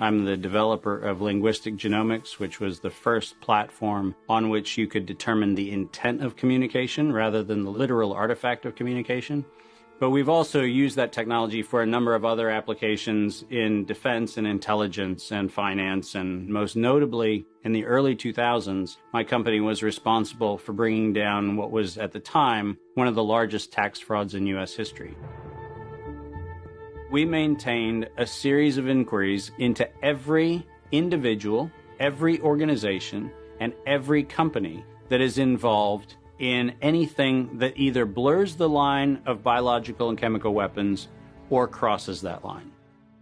I'm the developer of Linguistic Genomics, which was the first platform on which you could determine the intent of communication rather than the literal artifact of communication. But we've also used that technology for a number of other applications in defense and intelligence and finance, and most notably in the early 2000s, my company was responsible for bringing down what was at the time one of the largest tax frauds in U.S. history. We maintained a series of inquiries into every individual, every organization, and every company that is involved in anything that either blurs the line of biological and chemical weapons or crosses that line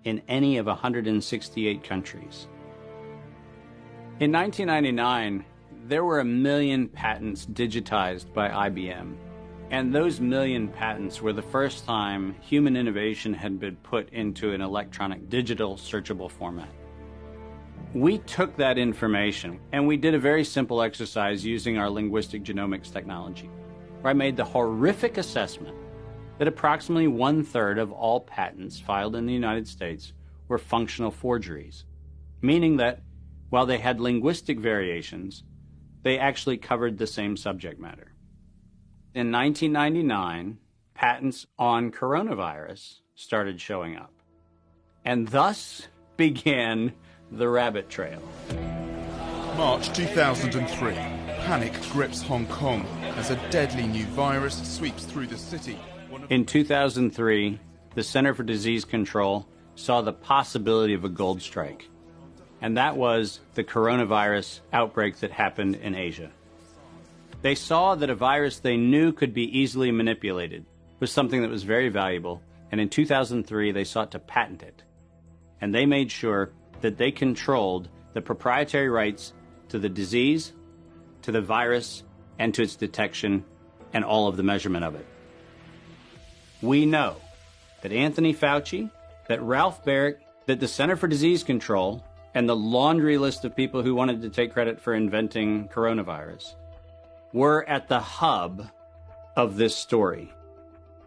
in any of 168 countries. In 1999, there were 1 million patents digitized by IBM. And those 1 million patents were the first time human innovation had been put into an electronic digital searchable format. We took that information and we did a very simple exercise using our linguistic genomics technology, where I made the horrific assessment that approximately 1/3 of all patents filed in the United States were functional forgeries, meaning that while they had linguistic variations, they actually covered the same subject matter. In 1999, patents on coronavirus started showing up, and thus began the rabbit trail. March 2003, panic grips Hong Kong as a deadly new virus sweeps through the city. In 2003, the Center for Disease Control saw the possibility of a gold strike, and that was the coronavirus outbreak that happened in Asia. They saw that a virus they knew could be easily manipulated was something that was very valuable, and in 2003 they sought to patent it. And they made sure that they controlled the proprietary rights to the disease, to the virus, and to its detection, and all of the measurement of it. We know that Anthony Fauci, that Ralph Baric, that the Center for Disease Control, and the laundry list of people who wanted to take credit for inventing coronavirus were at the hub of this story.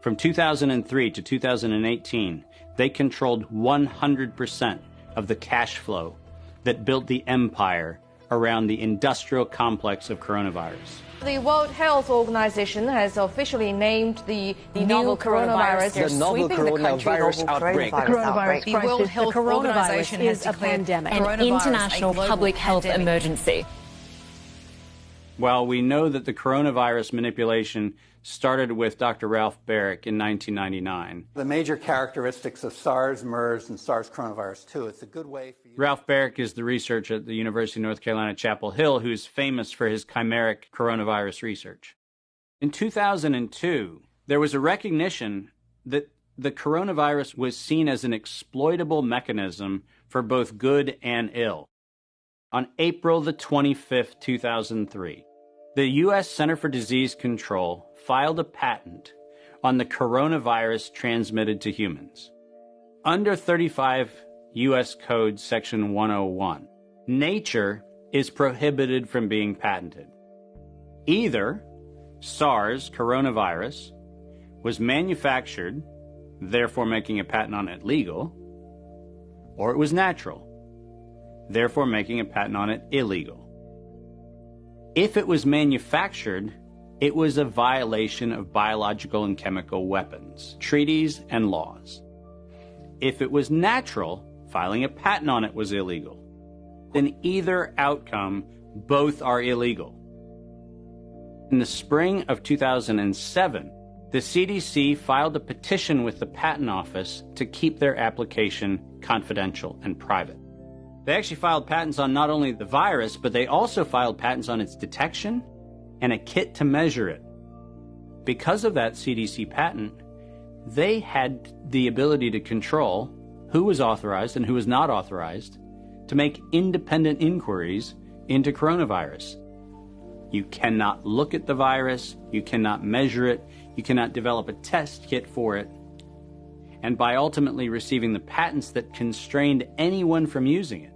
From 2003 to 2018, they controlled 100% of the cash flow that built the empire around the industrial complex of coronavirus. The World Health Organization has officially named the novel coronavirus the novel coronavirus outbreak. The World Health Organization has declared an international public health emergency. While we know that the coronavirus manipulation started with Dr. Ralph Baric in 1999. The major characteristics of SARS, MERS, and SARS coronavirus 2. It's a good way for you. Ralph Baric is the researcher at the University of North Carolina, Chapel Hill, who's famous for his chimeric coronavirus research. In 2002, there was a recognition that the coronavirus was seen as an exploitable mechanism for both good and ill. On April the 25th, 2003, the U.S. Center for Disease Control filed a patent on the coronavirus transmitted to humans. Under 35 U.S. Code Section 101, nature is prohibited from being patented. Either SARS coronavirus was manufactured, therefore making a patent on it legal, or it was natural, therefore making a patent on it illegal. If it was manufactured, it was a violation of biological and chemical weapons, treaties, and laws. If it was natural, filing a patent on it was illegal. In either outcome, both are illegal. In the spring of 2007, the CDC filed a petition with the Patent Office to keep their application confidential and private. They actually filed patents on not only the virus, but they also filed patents on its detection and a kit to measure it. Because of that CDC patent, they had the ability to control who was authorized and who was not authorized to make independent inquiries into coronavirus. You cannot look at the virus, you cannot measure it, you cannot develop a test kit for it. And by ultimately receiving the patents that constrained anyone from using it,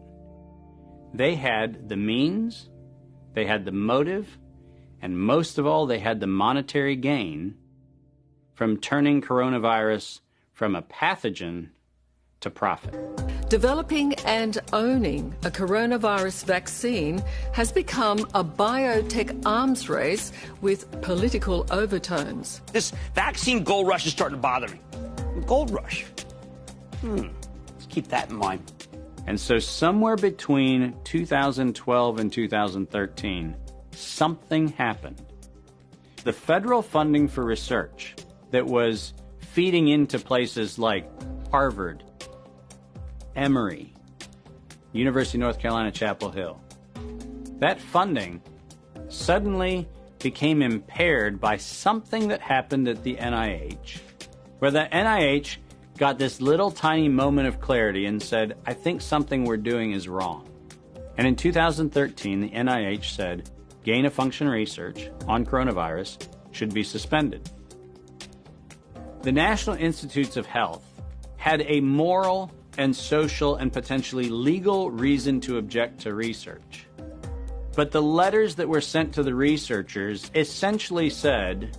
they had the means, they had the motive, and most of all, they had the monetary gain from turning coronavirus from a pathogen to profit. Developing and owning a coronavirus vaccine has become a biotech arms race with political overtones. This vaccine gold rush is starting to bother me. Gold rush. Let's keep that in mind. And so somewhere between 2012 and 2013, something happened. The federal funding for research that was feeding into places like Harvard, Emory, University of North Carolina, Chapel Hill, that funding suddenly became impaired by something that happened at the NIH, where the NIH got this little tiny moment of clarity and said, I think something we're doing is wrong. And in 2013, the NIH said, gain-of-function research on coronavirus should be suspended. The National Institutes of Health had a moral and social and potentially legal reason to object to research. But the letters that were sent to the researchers essentially said,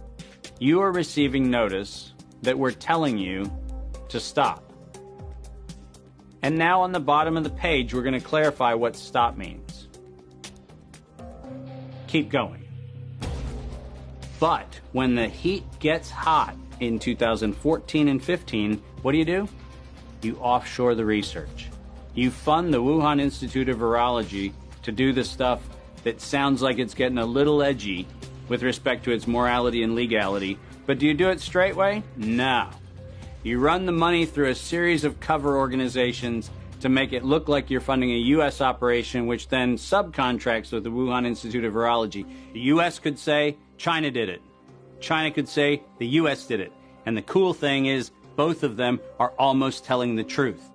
you are receiving notice that we're telling you to stop. And now on the bottom of the page, we're going to clarify what stop means. Keep going. But when the heat gets hot in 2014 and 15, what do? You offshore the research. You fund the Wuhan Institute of Virology to do the stuff that sounds like it's getting a little edgy with respect to its morality and legality. But do you do it straight way? No. You run the money through a series of cover organizations to make it look like you're funding a U.S. operation, which then subcontracts with the Wuhan Institute of Virology. The U.S. could say, China did it. China could say, the U.S. did it. And the cool thing is, both of them are almost telling the truth.